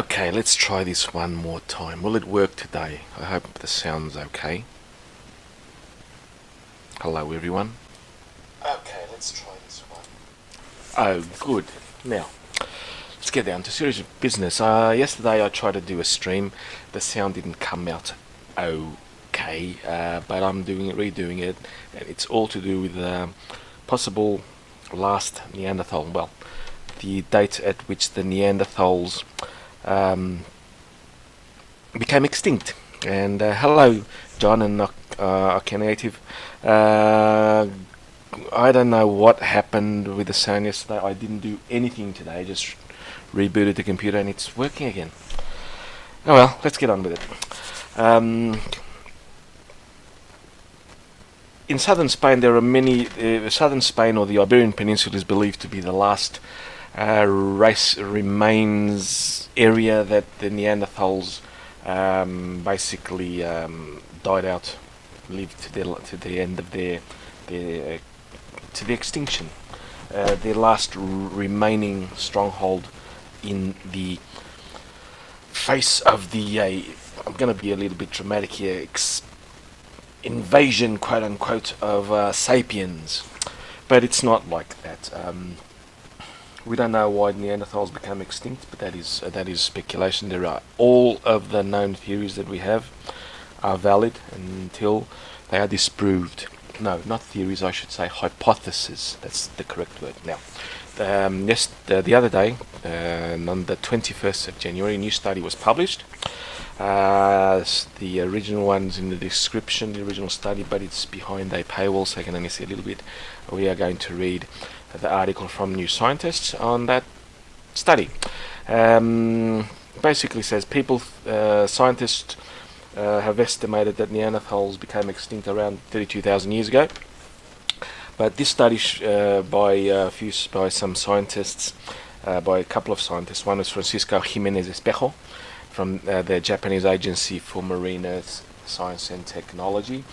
Okay, let's try this one more time. Will it work today? I hope the sound's okay. Hello everyone. Okay, let's try this one. Oh, good. Now, let's get down to serious business. Yesterday I tried to do a stream. The sound didn't come out okay, but I'm redoing it, and it's all to do with possible last Neanderthal. Well, the date at which the Neanderthals became extinct. And hello, John and Archaeology. I don't know what happened with the sound yesterday. I didn't do anything today. I just rebooted the computer and it's working again. Oh well, let's get on with it. In southern Spain, there are many. Southern Spain, or the Iberian Peninsula, is believed to be the last race remains area that the Neanderthals basically died out, lived to the end of their to the extinction. Their last remaining stronghold in the face of the I'm going to be a little bit dramatic here, invasion, quote unquote, of sapiens, but it's not like that. We don't know why Neanderthals became extinct, but that is speculation. There are all of the known theories that we have are valid until they are disproved. No, not theories, I should say hypotheses. That's the correct word. Now, the other day, on the 21st of January, a new study was published. The original one's in the description, the original study, but it's behind a paywall, so I can only see a little bit. We are going to read the article from New Scientists on that study. Basically says scientists have estimated that Neanderthals became extinct around 32,000 years ago. But this study by some scientists, by a couple of scientists, one was Francisco Jimenez Espejo from the Japanese Agency for Marine Earth Science and Technology,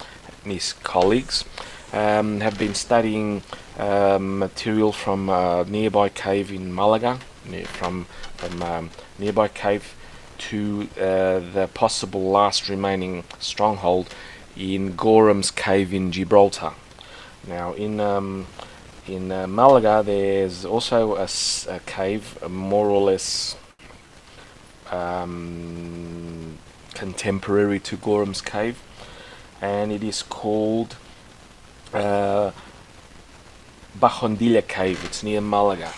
and his colleagues have been studying material from a nearby cave in Malaga, from nearby cave to the possible last remaining stronghold in Gorham's Cave in Gibraltar. Now, in Malaga, there's also a cave, more or less contemporary to Gorham's Cave, and it is called Bajondilla Cave. It's near Malaga.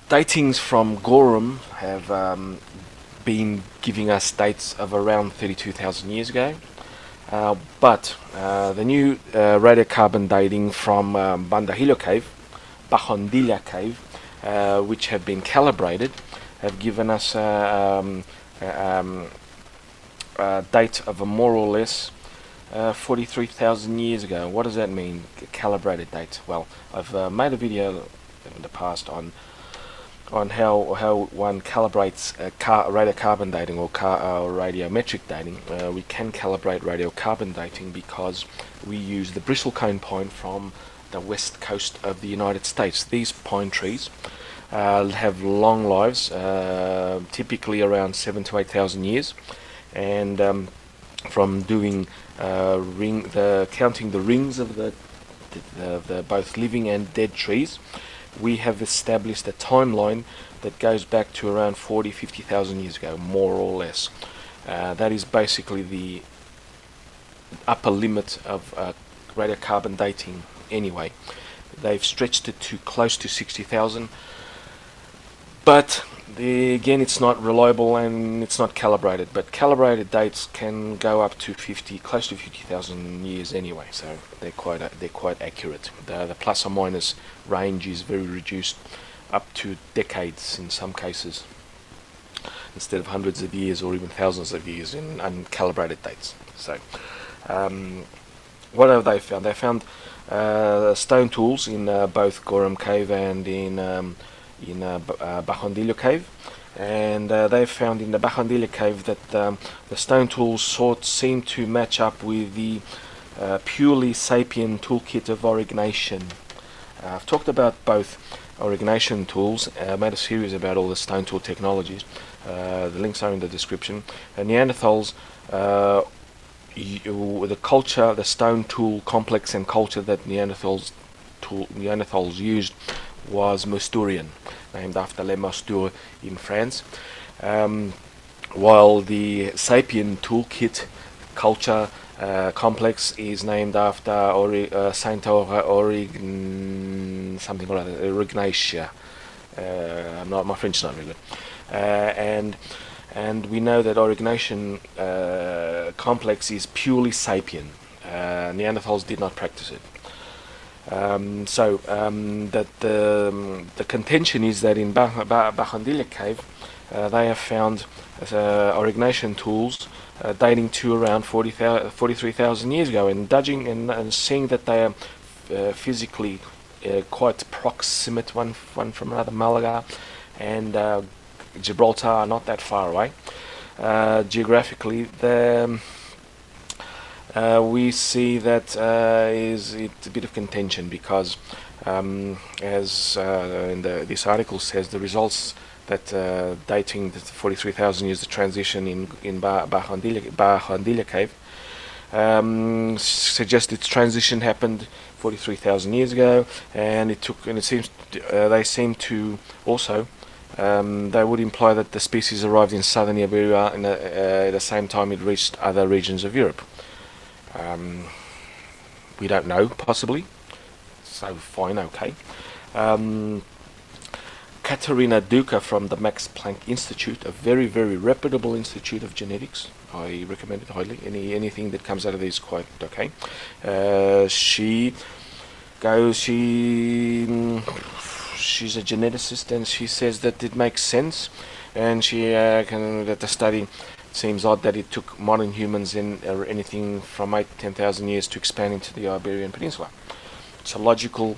Datings from Gorham have been giving us dates of around 32,000 years ago, but the new radiocarbon dating from Bajondilla Cave, which have been calibrated, have given us a date of a more or less 43,000 years ago. What does that mean, a calibrated date? Well, I've made a video in the past on how one calibrates radiocarbon dating or radiometric dating. We can calibrate radiocarbon dating because we use the bristlecone pine from the west coast of the United States. These pine trees have long lives, typically around 7,000 to 8,000 years, and from doing counting the rings of the both living and dead trees, we have established a timeline that goes back to around 50,000 years ago, more or less. That is basically the upper limit of radiocarbon dating anyway. They've stretched it to close to 60,000, but again, it's not reliable and it's not calibrated, but calibrated dates can go up to close to 50,000 years anyway, so they're quite accurate. The plus or minus range is very reduced, up to decades in some cases, instead of hundreds of years or even thousands of years in uncalibrated dates. So what have they found? They found stone tools in both Gorham Cave and in Bajondilla Cave, and they found in the Bajondilla Cave that the stone tools seem to match up with the purely sapien toolkit of origination. I've talked about both origination tools. I made a series about all the stone tool technologies. The links are in the description. Neanderthals, the culture, the stone tool complex and culture that Neanderthals used was Mousturian, named after Le Mousture in France. While the Sapien toolkit culture complex is named after Saint something or other, Orignatia. My French is not really good. And we know that origination complex is purely Sapien. Neanderthals did not practice it. That the contention is that in Bachandila cave they have found origination tools dating to around 43,000 years ago, and seeing that they are physically quite proximate one from another. Malaga and Gibraltar are not that far away. Geographically, we see that it's a bit of contention because, as this article says, the results that dating the 43,000 years, the transition in Bachandila cave, suggest its transition happened 43,000 years ago, and it seems they seem to also they would imply that the species arrived in southern Iberia at the same time it reached other regions of Europe. We don't know, possibly. So fine, okay. Katarina Duca from the Max Planck Institute, a very, very reputable institute of genetics. I recommend it highly. Anything that comes out of this is quite okay. She's a geneticist, and she says that it makes sense, and that the study seems odd that it took modern humans anything from 8 to 10,000 years to expand into the Iberian Peninsula. It's a logical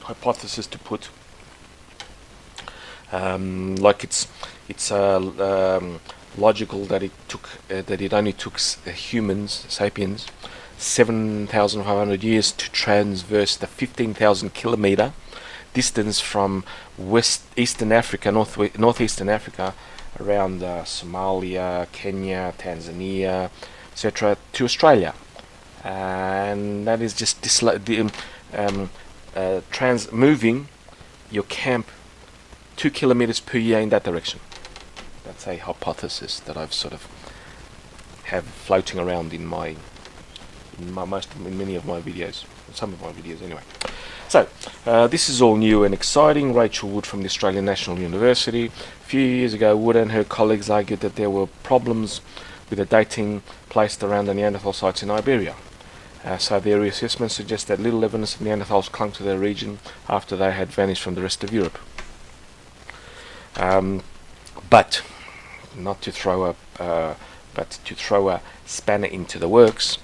hypothesis to put. Like it's logical that it only took humans, sapiens, 7,500 years to transverse the 15,000 kilometer distance from northeastern Africa, around Somalia, Kenya, Tanzania, etc., to Australia, and that is just moving your camp 2 kilometers per year in that direction. That's a hypothesis that I've sort of have floating around in many of my videos, some of my videos anyway. So this is all new and exciting. Rachel Wood from the Australian National University. A few years ago, Wood and her colleagues argued that there were problems with the dating placed around the Neanderthal sites in Iberia. So their reassessment suggests that little evidence of Neanderthals clung to their region after they had vanished from the rest of Europe. But to throw a spanner into the works,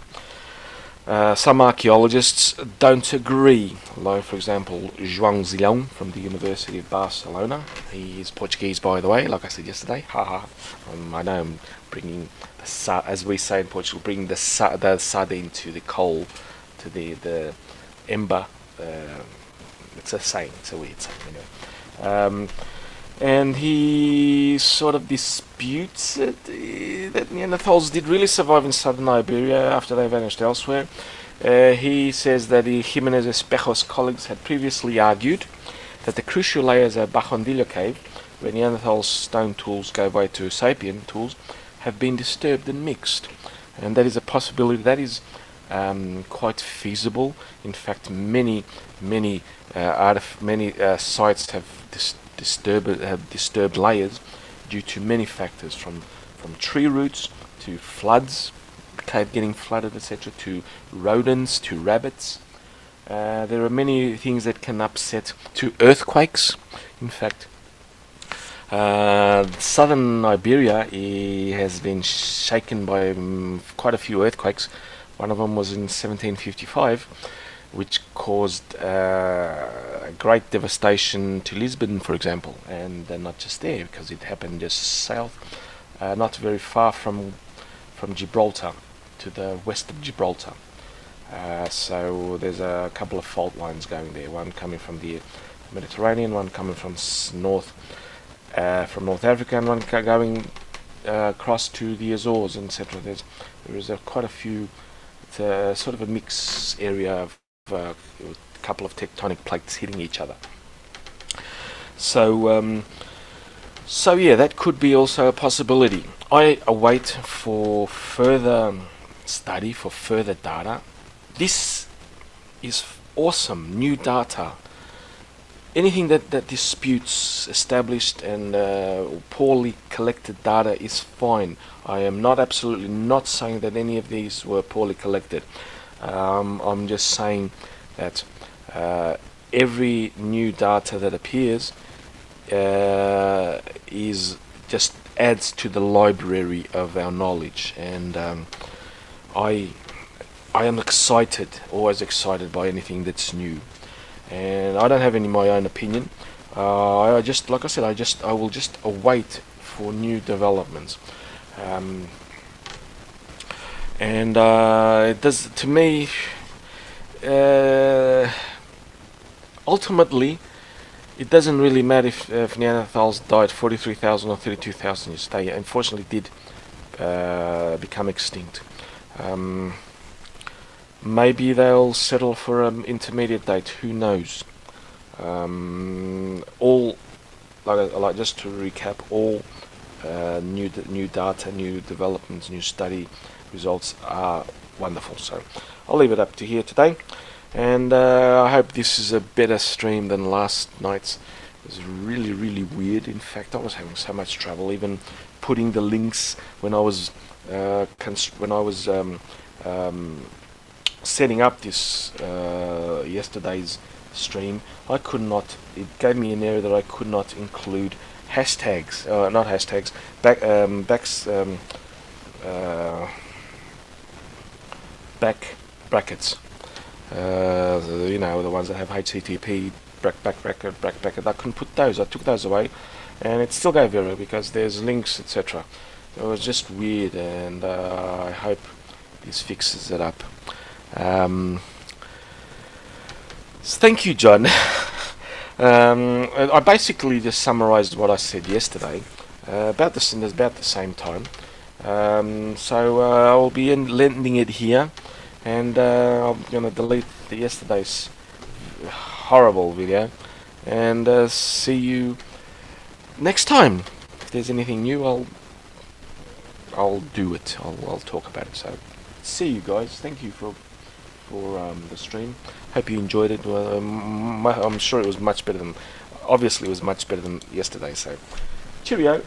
some archaeologists don't agree. Like, for example, João Zilhão from the University of Barcelona. He is Portuguese, by the way, like I said yesterday. Haha. I know I'm bringing as we say in Portugal, bringing the sardine to the coal, to the ember. It's a saying. It's a weird saying, anyway. And he sort of disputes that Neanderthals did really survive in southern Iberia after they vanished elsewhere. He says that Jimenez Espejo's colleagues had previously argued that the crucial layers of Bachandila cave, where Neanderthal stone tools gave way to Sapien tools, have been disturbed and mixed. And that is a possibility. That is quite feasible. In fact, many sites have disturbed layers due to many factors, from tree roots to floods, the cave getting flooded, etc., to rodents, to rabbits. There are many things that can upset, to earthquakes. In fact, southern Iberia has been shaken by quite a few earthquakes. One of them was in 1755, which caused great devastation to Lisbon, for example, and not just there, because it happened just south, not very far from Gibraltar, to the west of Gibraltar. So there's a couple of fault lines going there, one coming from the Mediterranean, one coming from North Africa, and one going across to the Azores, etc. There is quite a few. It's sort of a mixed area of a couple of tectonic plates hitting each other. So yeah, that could be also a possibility. I await for further study, for further data. This is awesome, new data. Anything that disputes established and poorly collected data is fine. I am absolutely not saying that any of these were poorly collected. I'm just saying that every new data that appears is just adds to the library of our knowledge, and I am excited, always excited by anything that's new. And I don't have any my own opinion. I just, like I said, I will just await for new developments. And it does, to me, ultimately, it doesn't really matter if Neanderthals died 43,000 or 32,000 years. They unfortunately did become extinct. Maybe they'll settle for an intermediate date. Who knows? All, like just to recap, all new data, new developments, new study results are wonderful. So I'll leave it up to here today, and I hope this is a better stream than last night's. It was really weird. In fact, I was having so much trouble even putting the links when I was setting up this yesterday's stream. I could not. It gave me an error that I could not include hashtags, not hashtags, back brackets. You know, the ones that have HTTP back bracket. I couldn't put those. I took those away, and it still gave error because there's links, etc. It was just weird, and I hope this fixes it up. Thank you, John. I basically just summarized what I said yesterday about the same time. So I will be ending it here, and I'm going to delete yesterday's horrible video, and see you next time. If there's anything new, I'll do it. I'll talk about it. So see you guys. Thank you for the stream. Hope you enjoyed it. I'm sure it was much better than, obviously it was much better than yesterday. So cheerio.